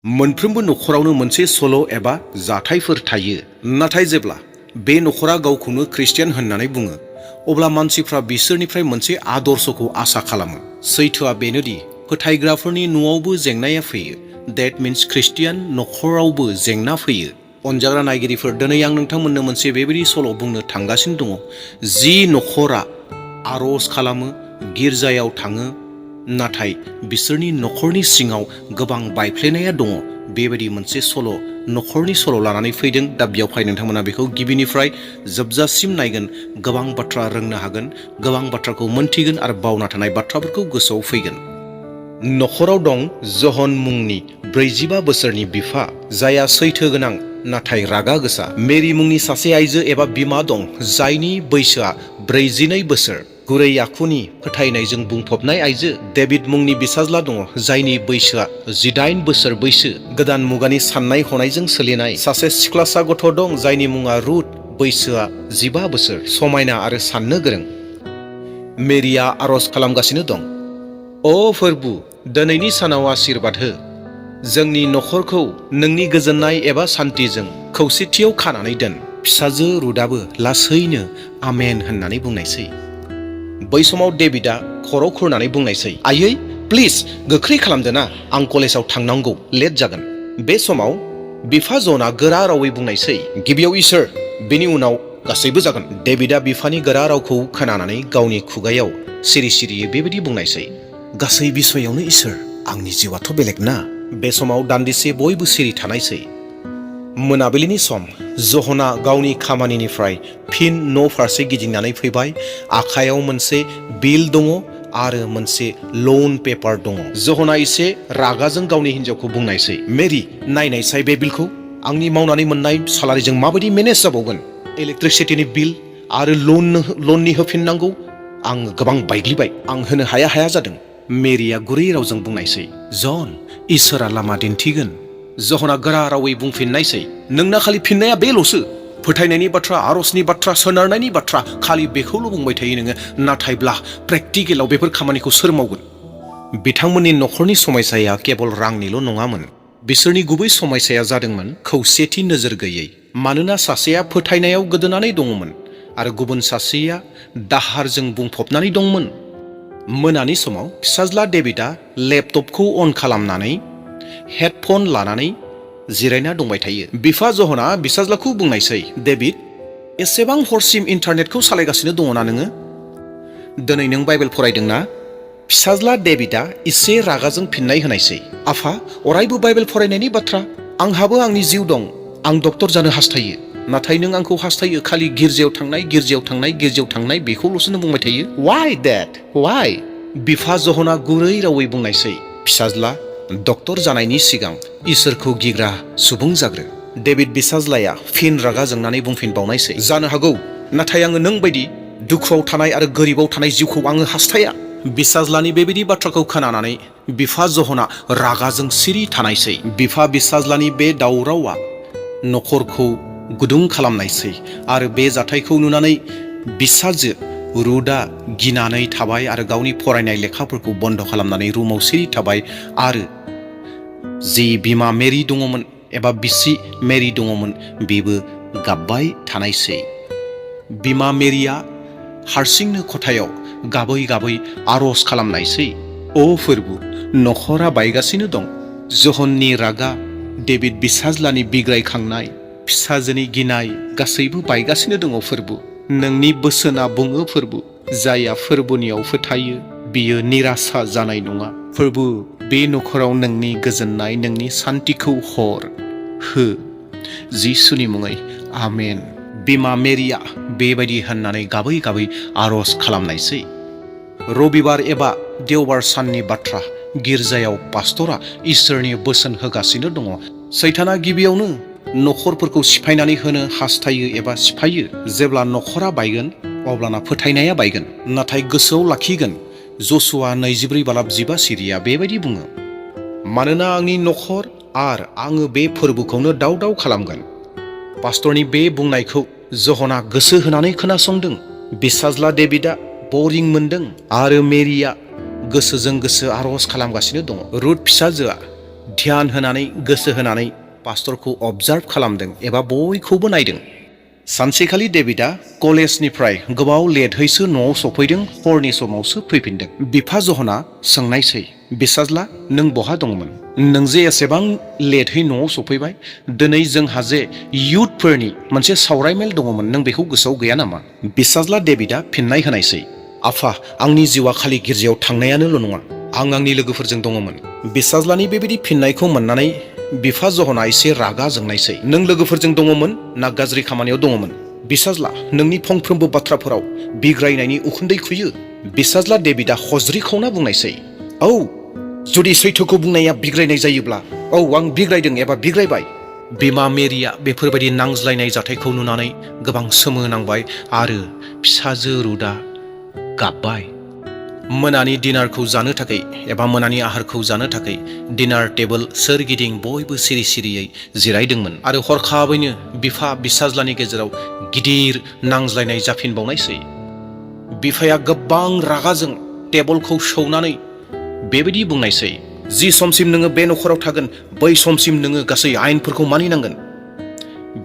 मोनफ्रोमबो नखरावनो मोनसे सल' एबा जाथायफोर थायो। नाथाय जेब्ला बे नखरा गावखौनो ख्रिस्टियान होननानै बुङो, अब्ला मानसिफ्रा बिसोरनिफ्राय मोनसे आदर्शखौ आसा खालामो। सैथोआ बेनोदि फोथायग्राफोरनि न'आवबो जेंनाया फैयो। That means ख्रिस्टियान नखरावबो जेंना फैयो। अनजाग्रा नायगिरिफोर, दिनै आं नोंथांमोननो मोनसे बेबायदि सल' बुंनो थांगासिनो दङ। जि नखरा आर'ज खालामो, गिर्जायाव थाङो, नाथाय बिसोरनि नखरनि सिङाव गोबां बायफ्लेनाया दङ। बेबायदि मोनसे सल', नखरनि सल' लानानै फैदों। दा बेयावहाय नोंथांमोना बेखौ गिबिनिफ्राय जोबजासिम नायगोन। गोबां बाथ्रा रोंनो हागोन, गोबां बाथ्राखौ मोनथिगोन आरो बावना थानाय बाथ्राफोरखौ गोसोआव फैगोन। नखराव दं जहन मुंनि 45 बोसोरनि बिफा, जायहा सैथो गोनां नाथाय रागा गोसा। मेरि मुंनि सासे आइजो एबा बिमा दं, जायनि बैसोआ 42 बोसोर। गुरै आखुनि, फोथायनायजों बुंफबनाय आइजो। डेभिड मुंनि बिसाज्ला दङ, जायनि बैसोआ 18 बोसोर बैसो। गोदान मुगानि साननाय हनायजों सोलिनाय सासे सिख्लासा गथ' दं, जायनि मुङा रुथ, बैसोआ 15 बोसोर। समायना आरो साननो गोरों। मेरिया आर'ज खालामगासिनो दं, अ फोरबु, दिनैनि सानाव आशीर्बाद हो। जोंनि नखरखौ नोंनि गोजोननाय एबा सान्थिजों खौसेथियाव खानानै दोन। फिसाजो रुथआबो लासैनो आमेन होननानै बुंनायसै। बै समाव डेभिडआ खर' खुरनानै बुंनायसै, आयै प्लिज गोख्रै खालामदो ना, आं कलेजाव थांनांगौ, लेट जागोन। बे समाव बिफा जनआ गोरा रावै बुंनायसै, गिबियाव इसोर, बेनि उनाव गासैबो जागोन। डेभिडआ बिफानि गोरा रावखौ खोनानानै गावनि खुगायाव सिरि सिरियै बेबायदि बुंनायसै, गासै बिसयावनो इसोर, आंनि जिउआथ' बेलेग ना। बे समाव दान्दिसे बयबो सिरि थानायसै। मोनाबिलिनि सम। जहना गावनि खामानिनिफ्राय फिन न' फारसे गिदिंनानै फैबाय। आखायाव मोनसे बिल दङ आरो मोनसे लन पेपार दङ। जहना एसे रागाजों गावनि हिन्जावखौ बुंनायसै, मेरि, नायनायसाय बे बिलखौ, आंनि मावनानै मोननाय सालारिजों माबायदि मेनेज जाबावगोन। इलेक्ट्रिसिटिनि बिल आरो लननि होफिननांगौ, आं गोबां बायग्लिबाय, आं होनो हाया जादों। मेरिया गुरै रावजों बुंनायसै, जन, इसोरा लामा दिन्थिगोन। जहना गोरा रावै बुंफिननायसै, नोंना खालि फिननाया बेल'सो। फोथायनायनि बाथ्रा, आर'जनि बाथ्रा, सोनारनायनि बाथ्रा, खालि बेखौल' बुंबाय थायो नोङो, नाथायब्ला प्रेक्टिकेलाव बेफोर खामानिखौ सोर मावगोन? बिथांमोननि नखरनि समस्याया केवल रांनिल' नङामोन। बिसोरनि गुबै समस्याया जादोंमोन खौसेथि नोजोर गैयै। मानोना सासेया फोथायनायाव गोदोनानै दङमोन आरो गुबुन सासेया दाहारजों बुंफबनानै दंमोन। मोनानि समाव फिसाज्ला डेभिडआ लेपटपखौ अन खालामनानै हेडफन लानानै जिरायना दंबाय थायो। बिफा जहना बिसाज्लाखौ बुंनायसै, डेभिड, एसेबां हरसिम इन्टारनेटखौ सालायगासिनो दङना नोङो? दिनै नों बाइबेल फरायदोंना? फिसाज्ला डेभिडआ एसे रागाजों फिननाय होनायसै, आफा, अरायबो बाइबेल फरायनायनि बाथ्रा, आंहाबो आंनि जिउ दं, आं डक्टर जानो हास्थायो, नाथाय नों आंखौ हास्थायो खालि गिर्जायाव थांनाय, गिर्जायाव थांनाय, गिर्जायाव थांनाय, बेखौल'सो नों बुंबाय थायो। वाइ डेड, वाइ? बिफा जहना गुरै रावै बुंनायसै, फिसाज्ला, डक्टर जानायनि सिगां इसोरखौ गिग्रा सुबुं जाग्रो। डेभिड बिसाज्लाया फिन रागा जोंनानै बुंफिनबावनायसै, जानो हागौ, नाथाय आङो नों बायदि दुखुआव थानाय आरो गोरिबाव थानाय जिउखौ आङो हास्थाया। बिसाज्लानि बेबायदि बाथ्राखौ खोनानानै बिफा जहना रागाजों सिरि थानायसै। बिफा बिसाज्लानि बे दावरावआ नखरखौ गुदुं खालामनायसै आरो बे जाथायखौ नुनानै बिसाजो रुथआ गिनानै थाबाय आरो गावनि फरायनाय लेखाफोरखौ बन्द खालामनानै रुमाव सिरि थाबाय आरो जि बिमा मेरि दङमोन एबा बिसि मेरि दङमोन, बेबो गाबबाय थानायसै। बिमा मेरिया हारसिंनो खथायाव गाबै गाबै आर'ज खालामनायसै, अ फोरबु, नखरा बायगासिनो दं। जहननि रागा, डेभिड बिसाज्लानि बिग्रायखांनाय, फिसाजोनि गिनाय, गासैबो बायगासिनो दङ फोरबु। नोंनि बोसोना बुङो फोरबु, जायहा फोरबुनियाव फोथायो बियो निराशा जानाय नङा। फोरबु, बे नखराव नोंनि गोजोननाय, नोंनि सान्थिखौ हर, हो, जिसुनि मुङै, आमेन। बिमा मेरिया बेबायदि होननानै गाबै गाबै आर'ज खालामनायसै। रबिबार एबा देवबार साननि बाथ्रा। गिर्जायाव पास्टरा इसोरनि बोसोन होगासिनो दङ। सैताना गिबियावनो नखरफोरखौ सिफायनानै होनो हास्थायो एबा सिफायो। जेब्ला नखरा बायगोन, अब्लाना फोथायनाया बायगोन। नाथाय गोसोआव लाखिगोन, जसुवा 24:15 सिरिया बेबायदि बुङो, मानोना आंनि नखर आरो आङो बे फोरबोखौनो दाव दाव खालामगोन। पास्टरनि बे बुंनायखौ जहना गोसो होनानै खोनासंदों। बिसाज्ला डेभिडआ बरिं मोनदों आरो मेरिया गोसोजों गोसो आर'ज खालामगासिनो दङ। रुथ फिसाजोआ ध्यान होनानै गोसो होनानै पास्टरखौ अबजार्भ खालामदों एबा बयखौबो नायदों। सानसेखालि डेभिडआ कलेजनिफ्राय गोबाव लेटहैसो न'आव सफैदों, हरनि समावसो फैफिनदों। बिफा जहना सोंनायसै, बिसाज्ला नों बहा दंमोन? नों जे एसेबां लेटहै न'आव सफैबाय, दिनै जोंहा जे इयुथफोरनि मोनसे सावरायमेल दङमोन, नों बेखौ गोसोआव गैया नामा? बिसाज्ला डेभिडआ फिननाय होनायसै, आफा, आंनि जिउआ खालि गिर्जायाव थांनायानोल' नङा, आं आंनि लोगोफोरजों दङमोन। बिसाज्लानि बेबायदि फिननायखौ मोननानै बिफा जहना एसे रागा जोंनायसै। नों लोगोफोरजों दङमोन ना गाज्रि खामानियाव दङमोन? बिसाज्ला, नोंनि फंफ्रोमबो बाथ्राफोराव बिग्रायनायनि उखुन्दै खुयो। बिसाज्ला डेभिडआ हज्रिखावना बुंनायसै, औ, जुदि सैथोखौ बुंनाया बिग्रायनाय जायोब्ला, औ, आं बिग्रायदों एबा बिग्रायबाय। बिमा मेरिया बेफोरबायदि नांज्लायनाय जाथायखौ नुनानै गोबां सोमोनांबाय आरो फिसाजो रुथआ गाबबाय। मोनानि डिनारखौ जानो थाखाय एबा मोनानि आहारखौ जानो थाखाय डिनार टेबोल सोरगिदिं बयबो सिरि सिरियै जिरायदोंमोन आरो हरखाबैनो बिफा बिसाज्लानि गेजेराव गिदिर नांज्लायनाय जाफिनबावनायसै। बिफाया गोबां रागाजों टेबोलखौ सौनानै बेबायदि बुंनायसै, जि समसिम नोङो बे नखराव थागोन, बै समसिम नोङो गासै आयेनफोरखौ मानिनांगोन।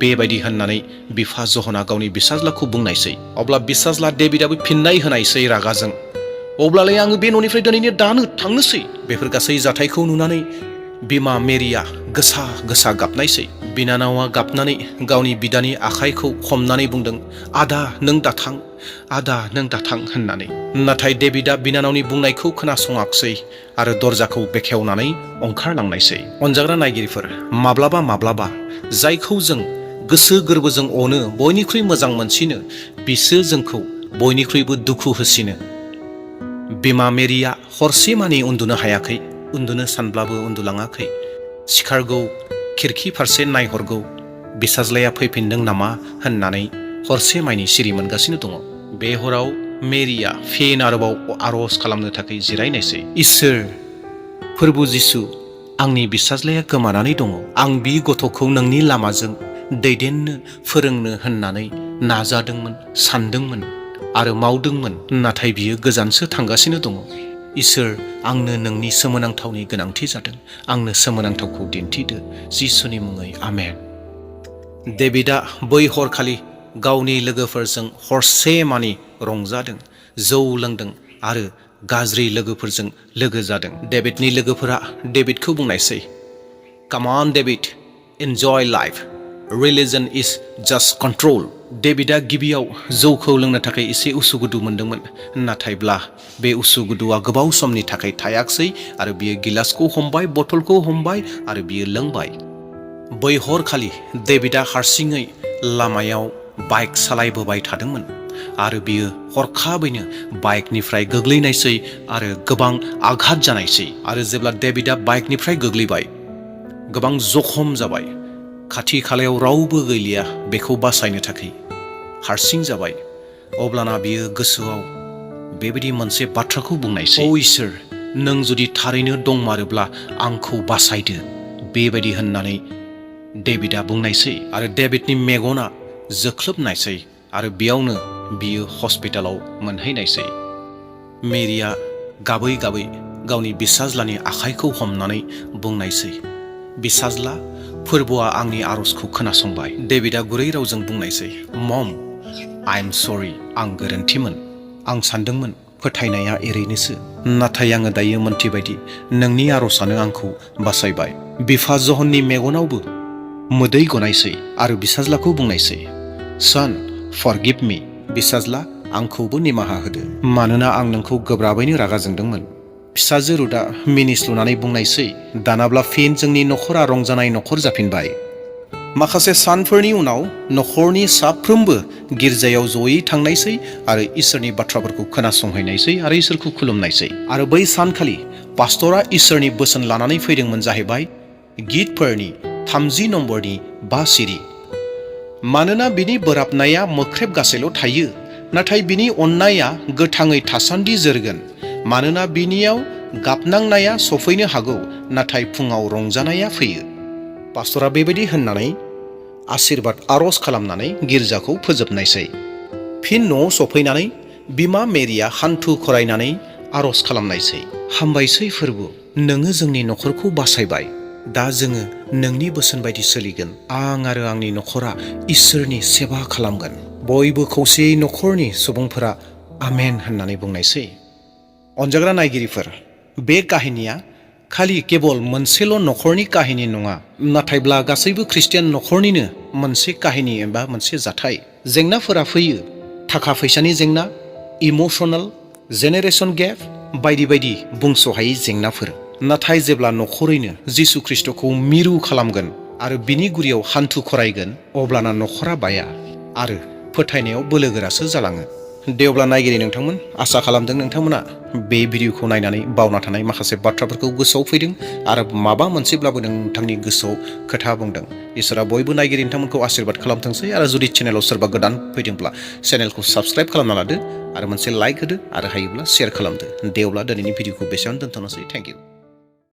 बेबायदि होननानै बिफा जहना गावनि बिसाज्लाखौ बुंनायसै। अब्ला बिसाज्ला डेभिडआबो फिननाय होनायसै रागाजों, अब्लालाय आङो बे न'निफ्राय दिनैनो दानो थांनोसै। बेफोर गासै जाथायखौ नुनानै बिमा मेरिया गोसा गोसा गाबनायसै। बिनानावा गाबनानै गावनि बिदानि आखाइखौ हमनानै बुंदों, आदा नों दाथां, आदा नों दाथां होननानै। नाथाय डेभिडआ बिनानावनि बुंनायखौ खोनासङाखसै आरो दरजाखौ बेखेवनानै ओंखारलांनायसै। अनजाग्रा नायगिरिफोर, माब्लाबा माब्लाबा जायखौ जों गोसो गोरबोजों अनो, बयनिख्रुइ मोजां मोनसिनो, बिसो जोंखौ बयनिख्रुइबो दुखु होसिनो। बिमा मेरिया हरसेमानि उन्दुनो हायाखै, उन्दुनो सानब्लाबो उन्दुलाङाखै। सिखारगौ, खिरखि फारसे नायहरगौ, बिसाज्लाया फैफिनदों नामा होननानै हरसेमानि सिरि मोनगासिनो दङ। बे हराव मेरिया फिन आरोबाव आर'ज खालामनो थाखाय जिरायनायसै। इसोर, फोरबु जिसु, आंनि बिसाज्लाया गोमानानै दङ। आं बि गथ'खौ नोंनि लामाजों दैदेननो फोरोंनो होननानै नाजादोंमोन, सानदोंमोन आरो मावदोंमोन, नाथाय बियो गोजानसो थांगासिनो दङ। इसोर, आंनो नोंनि सोमोनांथावनि गोनांथि जादों। आंनो सोमोनांथावखौ दिन्थिदो, जिसुनि मुङै आमेन। डेभिडआ बै हरखालि गावनि लोगोफोरजों हरसेमानि रंजादों, जौ लोंदों आरो गाज्रि लोगोफोरजों लोगो जादों। डेभिडनि लोगोफोरा डेभिडखौ बुंनायसै, काम अन डेभिड, एन्जय लाइफ, रिलिजन इज जास्ट कन्ट्रल। डेभिडआ गिबियाव जौखौ लोंनो थाखाय एसे उसुगुदु मोनदोंमोन, नाथायब्ला बे उसुगुदुआ गोबाव समनि थाखाय थायाखसै आरो बियो गिलासखौ हमबाय, बथलखौ हमबाय आरो बियो लोंबाय। बै हरखालि डेभिडआ हारसिङै लामायाव बाइक सालायबोबाय थादोंमोन आरो बियो हरखाबैनो बाइकनिफ्राय गोग्लैनायसै आरो गोबां आघात जानायसै। आरो जेब्ला डेभिडआ बाइकनिफ्राय गोग्लैबाय, गोबां जखम जाबाय, खाथि खालायाव रावबो गैलिया बेखौ बासायनो थाखाय, हारसिं जाबाय। अब्लाना बियो गोसोआव बेबायदि मोनसे बाथ्राखौ बुंनायसै, ओ इसोर, नों जुदि थारैनो दंमारोब्ला आंखौ बासायदो। बेबायदि होननानै डेभिडआ बुंनायसै आरो डेभिडनि मेगना जोख्लोबनायसै आरो बेयावनो बियो हस्पिटालाव मोनहैनायसै। मेरिया गाबै गाबै गावनि बिसाज्लानि आखाइखौ हमनानै बुंनायसै, बिसाज्ला, फोरबोआ आंनि आर'जखौ खोनासंबाय। डेभिडआ गुरै रावजों बुंनायसै, मम, आइ एम सरि, आं गोरोन्थिमोन। आं सानदोंमोन फोथायनाया एरैनोसो, नाथाय आङो दायो मोनथिबायदि नोंनि आर'जआनो आंखौ बासायबाय। बिफा जहननि मेगनावबो मोदै गनायसै आरो बिसाज्लाखौ बुंनायसै, सन, फरगिभ मी। बिसाज्ला, आंखौबो निमाहा होदो, मानोना आं नोंखौ गोब्राबैनो रागा जोंदोंमोन। फिसाजो रुथआ मिनिस्लुनानै बुंनायसै, दानाब्ला फिन जोंनि नखरा रंजानाय नखर जाफिनबाय। माखासे सानफोरनि उनाव नखरनि साफ्रोमबो गिर्जायाव जयै थांनायसै आरो इसोरनि बाथ्राफोरखौ खोनासंहैनायसै आरो इसोरखौ खुलुमनायसै। आरो बै सानखालि पास्टरा इसोरनि बोसोन लानानै फैदोंमोन जाहैबाय गितफोरनि 30 नम्बरनि 5 सिरि। मानोना बिनि बोराबनाया मोख्रेब गासेल' थायो, नाथाय बिनि अननाया गोथाङै थासान्दि जोरगोन। मानोना बिनियाव गाबनांनाया सफैनो हागौ, नाथाय फुङाव रंजानाया फैयो। पास्टरा बेबायदि होननानै आशीर्बाद आर'ज खालामनानै गिर्जाखौ फोजोबनायसै। फिन न'आव सफैनानै बिमा मेरिया हान्थु खरायनानै आर'ज खालामनायसै, हामबायसै फोरबु, नोङो जोंनि नखरखौ बासायबाय। दा जोङो नोंनि बोसोन बायदि सोलिगोन। आं आरो आंनि न'खरा इसोरनि सेबा खालामगोन। बयबो खौसेयै न'खरनि सुबुंफोरा आमेन होननानै बुंनायसै। अनजाग्रा नायगिरिफोर, बे काहिनिया खालि केबल मोनसेल' न'खरनि काहिनि नङा, नाथायब्ला गासैबो ख्रिस्टियान न'खरनिनो मोनसे काहिनि एबा मोनसे जाथाय। जेंनाफोरा फैयो, थाखा फैसानि जेंना, इमोशनेल, जेनेरेशन गेप, बायदि बायदि बुंस'हायै जेंनाफोर। नाथाय जेब्ला न'खरैनो जिसु ख्रिस्ट'खौ मिरु खालामगोन आरो बिनि गुरियाव हान्थु खरायगोन, अब्लाना न'खरा बाया आरो फोथायनायाव बोलोगोरासो जालाङो। दे अब्ला नायगिरि नोंथांमोन, आसा खालामदों नोंथांमोना बे भिडिअखौ नायनानै बावना थानाय माखासे बाथ्राफोरखौ गोसोआव फैदों आरो माबा मोनसेब्लाबो नोंथांनि गोसोआव खोथा बुंदों। इसोरा बयबो नायगिरि नोंथांमोनखौ आशीर्बाद खालामथोंसै। आरो जुदि चेनेलाव सोरबा गोदान फैदोंब्ला चेनेलखौ साबस्क्राइब खालामना लादो आरो मोनसे लाइक होदो आरो हायोब्ला शेयार खालामदो। दे अब्ला दिनैनि भिडिअखौ बेसेयावनो दोनथ'नोसै। Thank you.